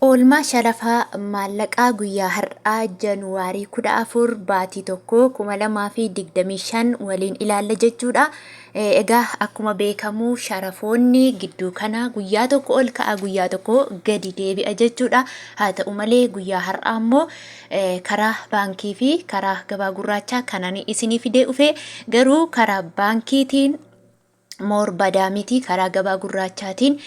Olmaa Sharafaa maallaqaa guyyaa Hardhaa Januwaarii 14 baatii 1 2025 waliin ilaalla jechuudha. Egaa akkuma beekamu sharafoonni gidduu kana guyyaa tokko ol ka'a guyyaa tokko gadi deebi'a jechuudha. Haa ta'u malee guyyaa Hardhaa immoo karaa baankii fi karaa gabaa gurraachaa kanaan isinii fidee dhufe garuu karaa baankiitiin moor badaa miti karaa gabaa gurraachaatiin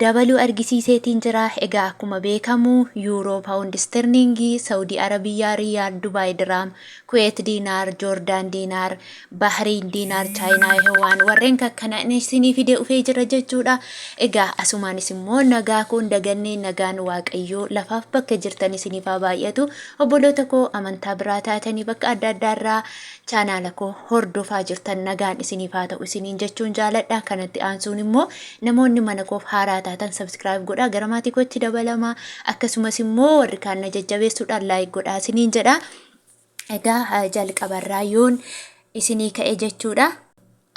dabaluu argisiiseetiin jira. Egaa akkuma beekamu yuuroo paawundi sterlingii saawudii arabiyaa riyaal dubaay diraam kuweet diinaar joordaan diinaar bahriin diinaar chaayinaa hewaan warreen kana isinii fidee dhufee jira jechuudha. Egaa asumaanis immoo nagaa kun dagannee nagaan waaqayyoo lafaaf bakka jirtan isiniif haa baay'atu. Obboloota koo amantaa biraa taatanii bakka adda addaarraa chaanaala koo hordofaa jirtan nagaan isiniif haa ta'u isiniin jechuun jaaladha. Kanatti aansuun immoo namoonni mana koof haaraa taatan subscribe godhaa gara maatii kootti dabalama. Akkasumas immoo warri kaan na jajjabeessuudhaan like godhaa isiniin jedha. Egaa jalqabarraa yoon isinii ka'e jechuudha.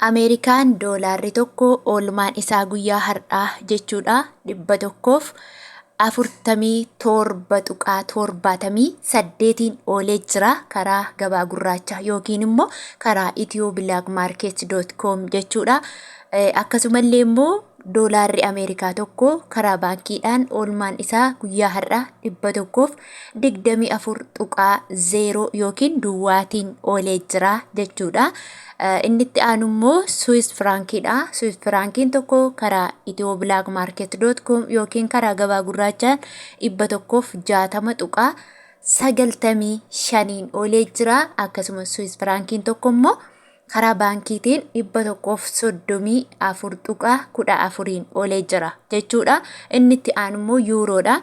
Ameerikaan doolaarri tokko oolmaan isaa guyyaa Hardhaa jechuudha 147.78 oolee jira karaa gabaa gurraachaa yookiin immoo karaa ethiobilackmarket.com jechuudha. Akkasumallee immoo doolaarri Ameerikaa tokko karaa baankiidhaan oolmaan isaa guyyaa Hardhaa 124.0 yookiin duwwaatiin oolee jira jechuudha. Inni itti aanu immoo Swiss frankiidha. Swiss frankiin tokko karaa ethiobilackmarket.com yookiin karaa gabaa gurraachaan 160.95 oolee jira. Akkasumas Swiss frankiin tokko immoo karaa baankiitiin 134.14 oolee jira jechuudha. Inni itti aanu immoo yuuroodha.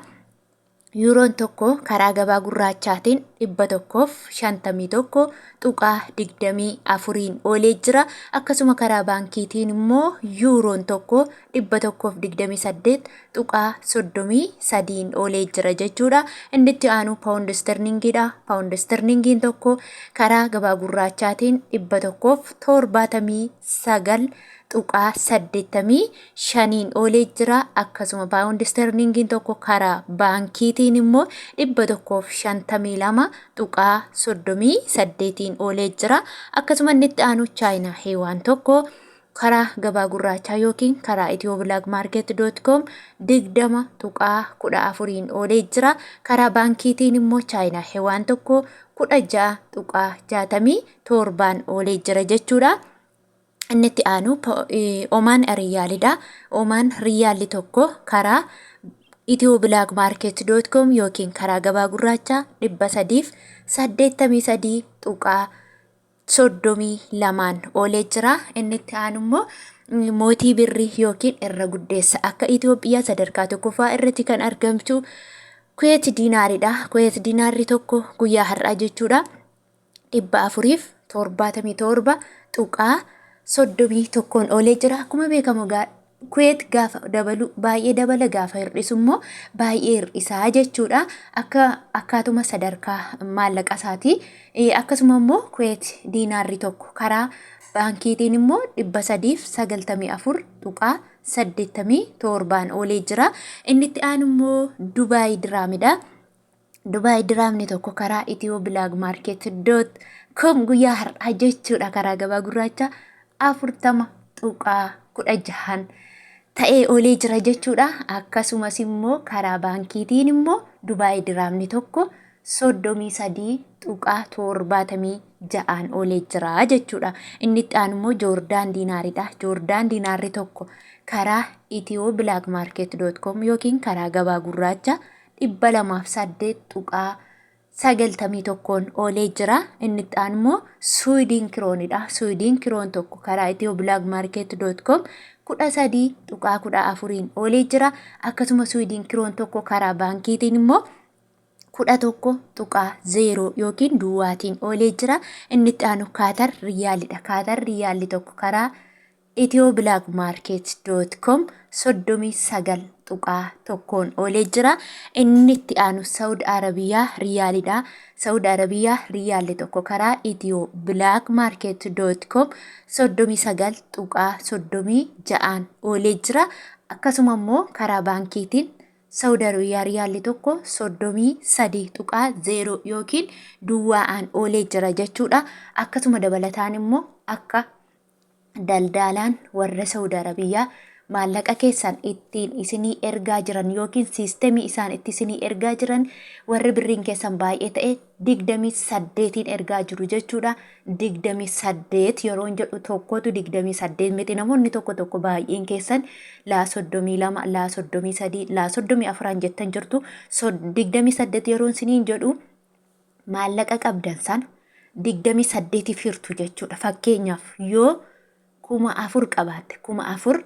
Yuuroon tokko karaa gabaa gurraachaatiin 151.24 oolee jira. Akkasuma karaa baankiitiin immoo yuuroon tokko 128.33 oolee jira jechuudha. Inni itti aanu paawundi sterlingiidha. Paawundi sterlingiin tokko karaa gabaa gurraachaatiin 179.85 oolee jira. Akkasuma paawundi sterlingiin tokko karaa baankiitiin immoo 152.38 oolee jira. Akkasuma inni itti aanu chaayinaa hewaan tokko karaa gabaa gurraachaa yookiin karaa ethiobilackmarket.com 20.14 oolee jira. Karaa baankiitiin immoo chaayinaa hewaan tokko 16.67 oolee jira jechuudha. Inni itti aanu Omaan riyaalidha. Omaan riyaalli tokko karaa ethiobilackmarket.com yookiin karaa gabaa gurraachaa 383.32 oolee jira. Inni itti aanu immoo mootii birrii yookiin irra guddeessa akka Itoophiyaa sadarkaa tokkoffaa irratti kan argamtu kuweet diinaaridha. Kuweet diinaarri tokko guyyaa Hardhaa jechuudha 447.31 oolee jira. Akkuma beekamu kuweet gaafa dabalu baay'ee dabala gaafa hir'isu immoo baay'ee hir'isaa jechuudha. Akkaatuma sadarkaa maallaqa isaatii. Akkasuma immoo kuweet diinaarri tokko karaa baankiitiin immoo 394.87 oolee jira. Inni itti aanu immoo Dubaay diraamidha. Dubaay diraamni tokko karaa ethiobilackmarket.com guyyaa Hardhaa jechuudha karaa gabaa gurraachaa 40.16 ta'ee oolee jira jechuudha. Akkasumas immoo karaa baankiitiin immoo Dubaay diraamni tokko 33.76 oolee jira jechuudha. Inni itti aanu immoo joordaan diinaaridha. Joordaan diinaarri tokko karaa ethiobilackmarket.com yookiin karaa gabaa gurraachaa 208.91 oolee jira. Inni itti aanu immoo Swiidin kiroonidha. Swiidin kiroon tokko karaa ethiobilackmarket.com 13.14 oolee jira. Akkasuma Swiidin kiroon tokko karaa baankiitiin immoo 11.0 yookiin duwwaatiin oolee jira. Inni itti aanu Kaatar riyaalidha. Kaatar riyaalli tokko karaa ethiobilackmarket.com 39.1 oolee jira. Inni itti aanu Saawud Arabiyaa riyaalidha. Saawud Arabiyaa riyaalli tokko karaa ethiobilackmarket.com 39.36 oolee jira. Akkasuma immoo karaa baankiitiin Saudi riyaalli tokko 33.0 yookiin duwwaa'aan oolee jira jechuudha. Akkasuma dabalataan immoo akka daldalaan warra Saudi Arabiyaa maallaqa keessan ittiin isinii ergaa jiran yookiin siistemii isaan itti isinii ergaa jiran warri birriin keessan baay'ee ta'e 28 ergaa jiru jechuudha. 28 yeroo jedhu tokkotu 28 miti, namoonni tokko baay'een keessan laa 32 laa 33 laa 34 jettan jirtu. 28 yeroo isiniin jedhu maallaqa qabdan sana 28 firtu jechuudha. Fakkeenyaaf yoo 4,000 qabaatte 4,000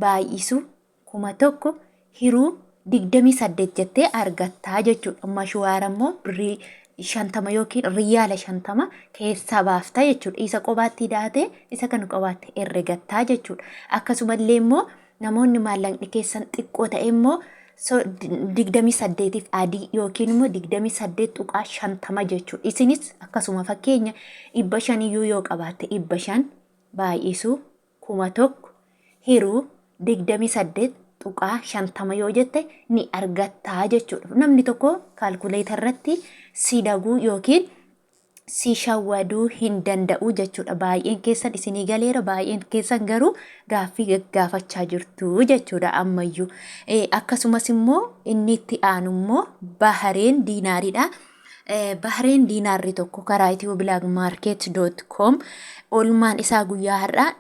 baay'isu 1,000 hiruu 28 jettee argattaa jechuudha. Mashwaara immoo birrii 50 yookiin riyaala 50 keessaa baafta jechuudha. Isa qobaatti daate isa kan qobaatti herregattaa jechuudha. Akkasumallee immoo namoonni maallaqni keessan xiqqoo ta'e immoo 28 adii yookiin immoo 28.50 jechuudha. Isinis akkasuma fakkeenya 500 iyyuu yoo qabaatte 500 baay'isu 1,000 hiruu 28.50 yoo jette ni argattaa jechuudha. Namni tokko kaalkuleetar irratti si daguu yookiin si shawwaduu hin danda'u jechuudha. Baay'een keessan isinii galeera, baay'een keessan garuu gaaffii gaggaafachaa jirtu jechuudha ammayyuu. Akkasumas immoo inni itti aanu immoo Bahareen diinaariidha. Bahareen diinaarri tokko karaa itiyooblaakmaarkeet.com olmaan isaa guyyaa har'aa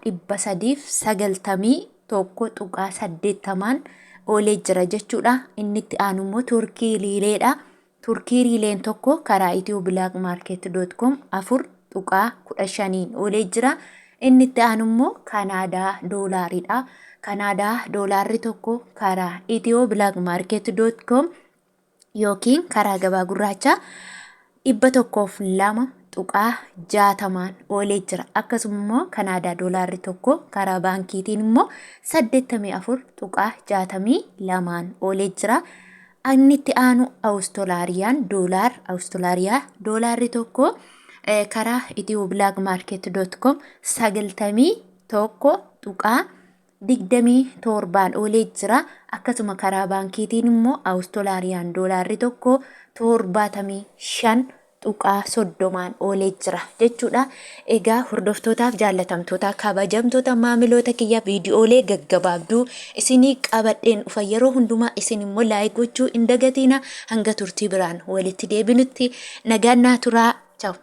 391.80 oolee jira jechuudha. Inni itti aanu immoo Turkii liireedha. Turkii liileen tokko karaa itiyooblaakmaarkeet.com 4.15 oolee jira. Inni itti aanu immoo Kanaadaa doolaariidha. Kanaadaa doolaarri tokko karaa itiyooblaakmaarkeet.com yookiin karaa gabaa gurraachaa 102.60 oolee jira. Akkasuma immoo Kanaadaa doolaarri tokko karaa baankiitiin immoo 84.62 oolee jira. Inni itti aanu Awustiraaliyaa doolaarri tokko karaa itiyooblaakmaarkeet.com 91.27 oolee jira. Akkasuma karaa baankiitiin immoo Awustiraaliyaa doolaarri tokko 75.30 oolee jira jechuudha. Egaa hordoftootaaf jaallatamtoota kabajamtoota maamiloota kiyya viidiyoolee gaggabaabduu isinii qabadheen dhufa yeroo hundumaa isin immoo laayik gochuu hin dagatina. Hanga turtii biraan walitti deebinutti nagaan naa turaa. Ciao.